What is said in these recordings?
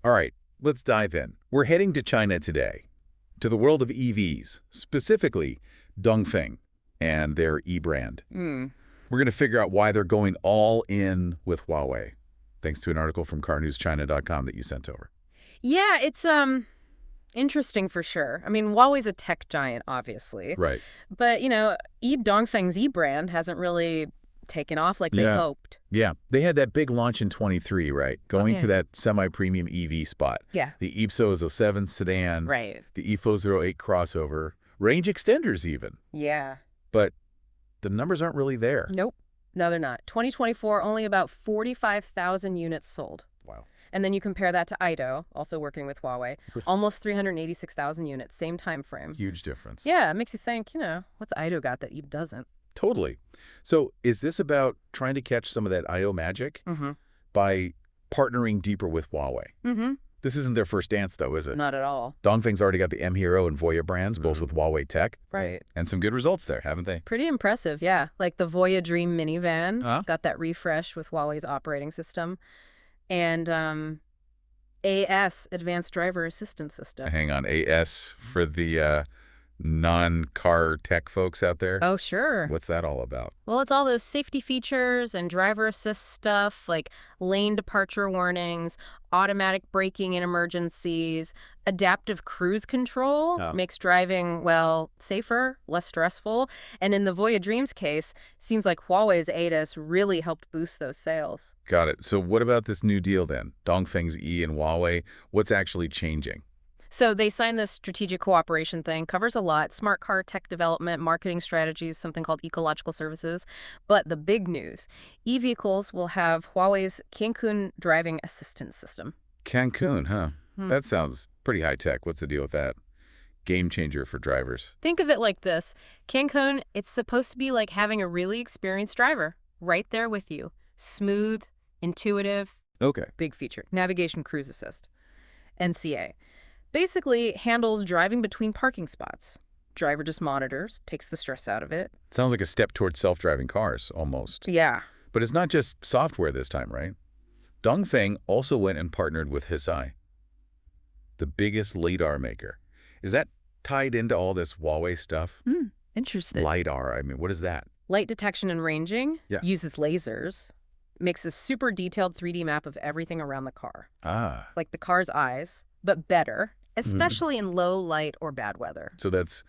All right, let's dive in. We're heading to China today, to the world of EVs, specifically Dongfeng and their e-brand. Hmm. We're going to figure out why they're going all in with Huawei, thanks to an article from carnewschina.com that you sent over. Yeah, it's interesting for sure. I mean, Huawei's a tech giant, obviously. Right. But, Dongfeng's e-brand hasn't really taken off like they Yeah. hoped. Yeah, they had that big launch in 23, right? Going yeah. for that semi-premium EV spot. Yeah. The EPSO 07 sedan, Right. the EFO 08 crossover, range extenders even. Yeah. But the numbers aren't really there. Nope. No, they're not. 2024, only about 45,000 units sold. Wow. And then you compare that to Ido, also working with Huawei, almost 386,000 units, same time frame. Huge difference. Yeah, it makes you think, what's Ido got that Eve doesn't? Totally. So is this about trying to catch some of that I/O magic Mm-hmm. by partnering deeper with Huawei? Mm-hmm. This isn't their first dance, though, is it? Not at all. Dongfeng's already got the M Hero and Voya brands, both with Huawei tech. Right. And some good results there, haven't they? Pretty impressive, yeah. Like the Voya Dream minivan Huh? got that refresh with Huawei's operating system. And AS, Advanced Driver Assistance System. Hang on, AS for the non-car tech folks out there? Oh, sure. What's that all about? Well, it's all those safety features and driver assist stuff like lane departure warnings, automatic braking in emergencies, adaptive cruise control Oh. makes driving, well, safer, less stressful. And in the Voya Dreams case, seems like Huawei's ADAS really helped boost those sales. Got it. So what about this new deal then? Dongfeng's E and Huawei, what's actually changing? So they signed this strategic cooperation thing, covers a lot, smart car tech development, marketing strategies, something called ecological services. But the big news, e-vehicles will have Huawei's Qiankun driving assistance system. Cancun, huh? Hmm. That sounds pretty high-tech. What's the deal with that? Game changer for drivers. Think of it like this. Qiankun, it's supposed to be like having a really experienced driver right there with you. Smooth, intuitive, Okay. big feature. Navigation cruise assist. NCA. Basically handles driving between parking spots. Driver just monitors, takes the stress out of it. Sounds like a step towards self-driving cars, almost. Yeah. But it's not just software this time, right? Dongfeng also went and partnered with Hesai, the biggest LiDAR maker. Is that tied into all this Huawei stuff? Interesting. LiDAR, I mean, what is that? Light detection and ranging. Yeah. Uses lasers. Makes a super detailed 3D map of everything around the car. Ah, Like the car's eyes, but better, especially in low light or bad weather. so that's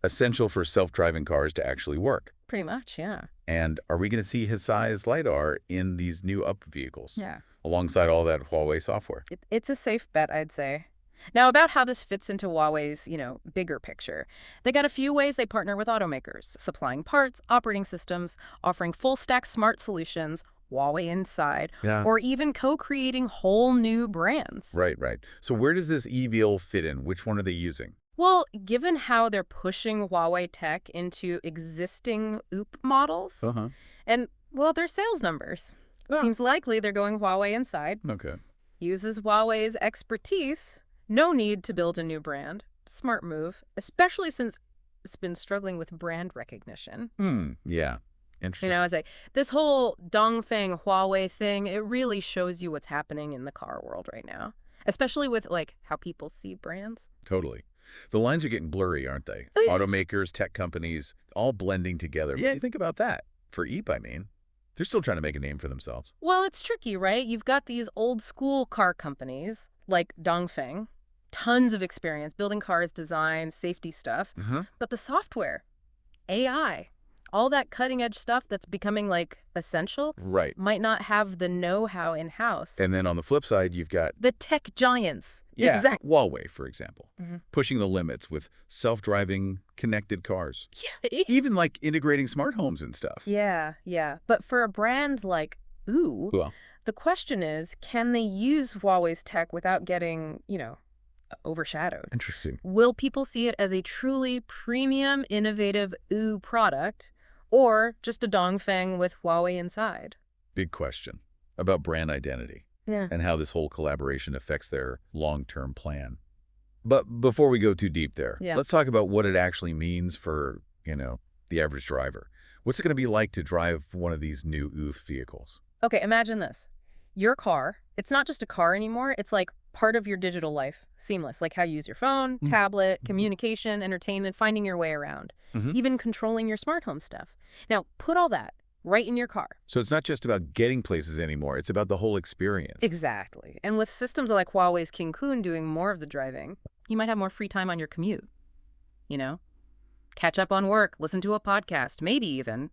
essential for self-driving cars to actually work. Pretty much, yeah. And are we going to see Hesai's LiDAR in these new up vehicles? Yeah. Alongside all that Huawei software? It's a safe bet, I'd say. Now, about how this fits into Huawei's, bigger picture. They got a few ways they partner with automakers, supplying parts, operating systems, offering full-stack smart solutions, Huawei inside, or even co-creating whole new brands. Right. So where does this e-vehicle fit in? Which one are they using? Well, given how they're pushing Huawei tech into existing OOP models, Uh-huh. and, well, their sales numbers, Ah. seems likely they're going Huawei inside. Okay. Uses Huawei's expertise. No need to build a new brand. Smart move, especially since it's been struggling with brand recognition. Yeah. Interesting. As this whole Dongfeng Huawei thing, it really shows you what's happening in the car world right now, especially with how people see brands. Totally. The lines are getting blurry, aren't they? Oh, yeah. Automakers, tech companies, all blending together. Yeah. What do you think about that? For EEP, I mean. They're still trying to make a name for themselves. Well, it's tricky, right? You've got these old school car companies like Dongfeng, tons of experience building cars, design, safety stuff. But the software, AI, all that cutting edge stuff that's becoming essential Right. might not have the know-how in-house. And then on the flip side, you've got The tech giants. Yeah, Exactly. Huawei, for example, Mhm. pushing the limits with self-driving, connected cars. Yeah. Even integrating smart homes and stuff. Yeah. But for a brand like Ooh, Well, the question is, can they use Huawei's tech without getting, overshadowed? interesting. Will people see it as a truly premium, innovative Ooh product, or just a Dongfeng with Huawei inside? Big question about brand identity Yeah. and how this whole collaboration affects their long-term plan. But before we go too deep there, Yeah. let's talk about what it actually means for, the average driver. What's it going to be like to drive one of these new OOF vehicles? Okay, imagine this. Your car, it's not just a car anymore. It's like part of your digital life, seamless, like how you use your phone, tablet, communication, entertainment, finding your way around, even controlling your smart home stuff. Now, put all that right in your car. So it's not just about getting places anymore. It's about the whole experience. Exactly. And with systems like Huawei's Qiankun doing more of the driving, you might have more free time on your commute, you know? Catch up on work, listen to a podcast, maybe even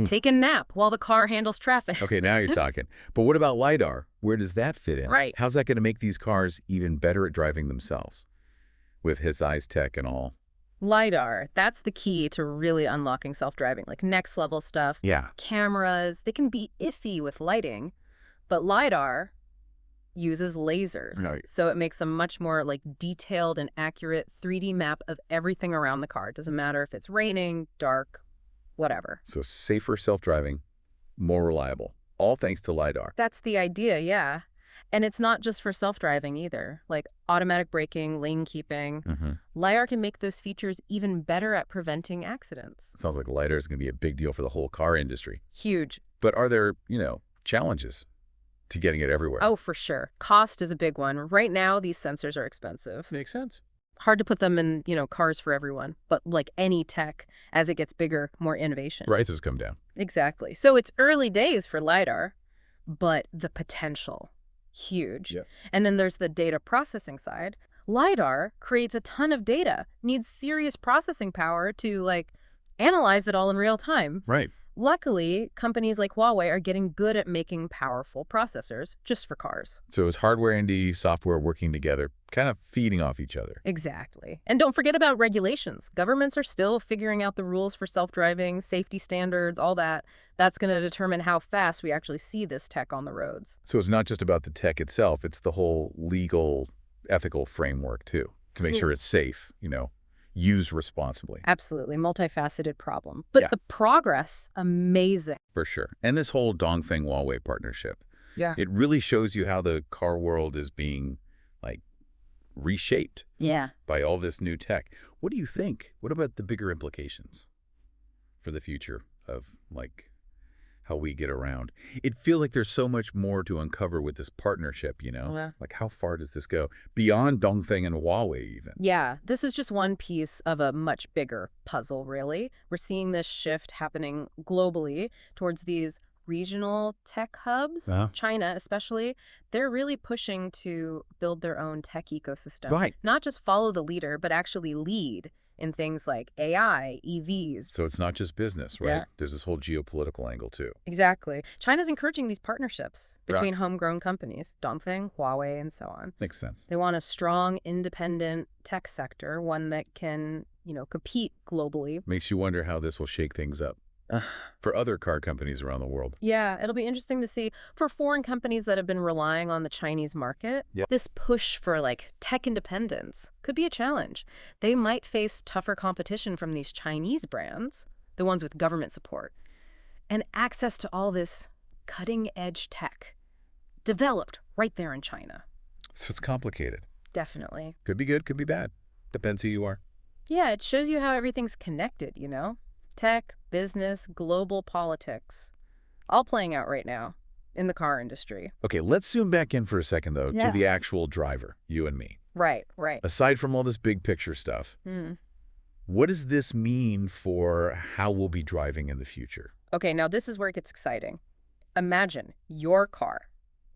take a nap while the car handles traffic. Okay, now you're talking. But what about LiDAR? Where does that fit in? Right. How's that going to make these cars even better at driving themselves with his eyes tech and all? LiDAR, that's the key to really unlocking self-driving, like next level stuff. Yeah. Cameras, they can be iffy with lighting, but LiDAR uses lasers. Right. So it makes a much more like detailed and accurate 3D map of everything around the car. It doesn't matter if it's raining, dark, whatever. So safer self-driving, more reliable, all thanks to LiDAR. That's the idea, yeah. And it's not just for self-driving either, like automatic braking, lane keeping. LiDAR can make those features even better at preventing accidents. Sounds like LiDAR is going to be a big deal for the whole car industry. Huge. But are there, challenges to getting it everywhere? Oh, for sure. Cost is a big one. Right now, these sensors are expensive. Makes sense. Hard to put them in, cars for everyone. But like any tech, as it gets bigger, more innovation. Prices come down. Exactly. So it's early days for LiDAR, but the potential, huge. Yeah. And then there's the data processing side. LiDAR creates a ton of data, needs serious processing power to analyze it all in real time. Right. Luckily, companies like Huawei are getting good at making powerful processors just for cars. So it's hardware and software working together, kind of feeding off each other. Exactly. And don't forget about regulations. Governments are still figuring out the rules for self-driving, safety standards, all that. That's going to determine how fast we actually see this tech on the roads. So it's not just about the tech itself, it's the whole legal, ethical framework too, to make sure it's safe, used responsibly. Absolutely. Multifaceted problem. But Yes. the progress, amazing. For sure. And this whole Dongfeng Huawei partnership, Yeah. it really shows you how the car world is being reshaped Yeah. by all this new tech. What do you think? What about the bigger implications for the future of how we get around? It feels like there's so much more to uncover with this partnership, Yeah. how far does this go? Beyond Dongfeng and Huawei even. Yeah, this is just one piece of a much bigger puzzle, really. We're seeing this shift happening globally towards these regional tech hubs. China, especially, they're really pushing to build their own tech ecosystem. Right. Not just follow the leader, but actually lead in things like AI, EVs. So it's not just business, right? Yeah. There's this whole geopolitical angle too. Exactly. China's encouraging these partnerships between homegrown companies, Dongfeng, Huawei, and so on. Makes sense. They want a strong, independent tech sector, one that can, compete globally. Makes you wonder how this will shake things up for other car companies around the world. Yeah, it'll be interesting to see. For foreign companies that have been relying on the Chinese market, this push for tech independence could be a challenge. They might face tougher competition from these Chinese brands, the ones with government support, and access to all this cutting-edge tech developed right there in China. So it's complicated. Definitely. Could be good, could be bad. Depends who you are. Yeah, it shows you how everything's connected, Tech, business, global politics, all playing out right now in the car industry. Okay, let's zoom back in for a second, though, to the actual driver, you and me. Right. Aside from all this big picture stuff, what does this mean for how we'll be driving in the future? Okay, now this is where it gets exciting. Imagine your car.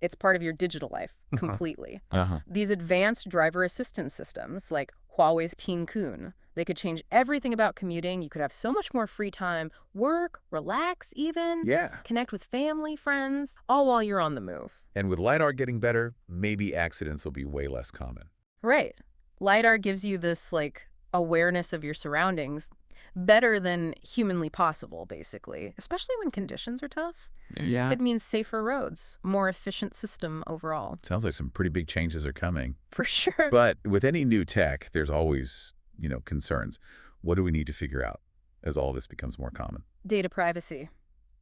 It's part of your digital life completely. These advanced driver assistance systems like Huawei's Qiankun, they could change everything about commuting. You could have so much more free time, work, relax even, connect with family, friends, all while you're on the move. And with LiDAR getting better, maybe accidents will be way less common. Right. LiDAR gives you this awareness of your surroundings better than humanly possible, basically, especially when conditions are tough. Yeah. It means safer roads, more efficient system overall. Sounds like some pretty big changes are coming. For sure. But with any new tech, there's always, concerns. What do we need to figure out as all this becomes more common? Data privacy.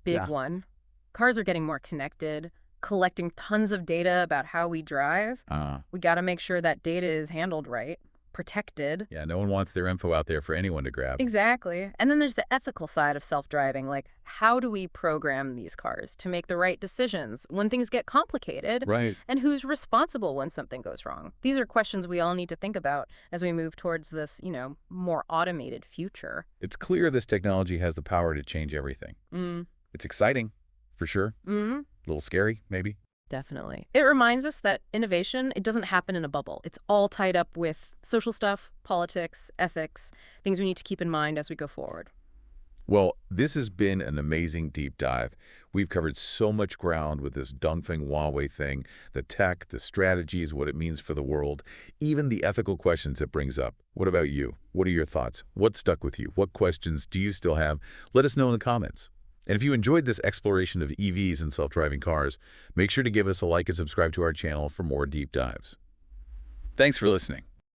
Big one. Cars are getting more connected, collecting tons of data about how we drive. We got to make sure that data is handled right. protected. Yeah, no one wants their info out there for anyone to grab. Exactly. And then there's the ethical side of self-driving, like how do we program these cars to make the right decisions when things get complicated? Right. And who's responsible when something goes wrong? These are questions we all need to think about as we move towards this, more automated future. It's clear this technology has the power to change everything. Mm. It's exciting, for sure. Mm. A little scary, maybe. Definitely. It reminds us that innovation, it doesn't happen in a bubble. It's all tied up with social stuff, politics, ethics, things we need to keep in mind as we go forward. Well, this has been an amazing deep dive. We've covered so much ground with this Dongfeng Huawei thing, the tech, the strategies, what it means for the world, even the ethical questions it brings up. What about you? What are your thoughts? What stuck with you? What questions do you still have? Let us know in the comments. And if you enjoyed this exploration of EVs and self-driving cars, make sure to give us a like and subscribe to our channel for more deep dives. Thanks for listening.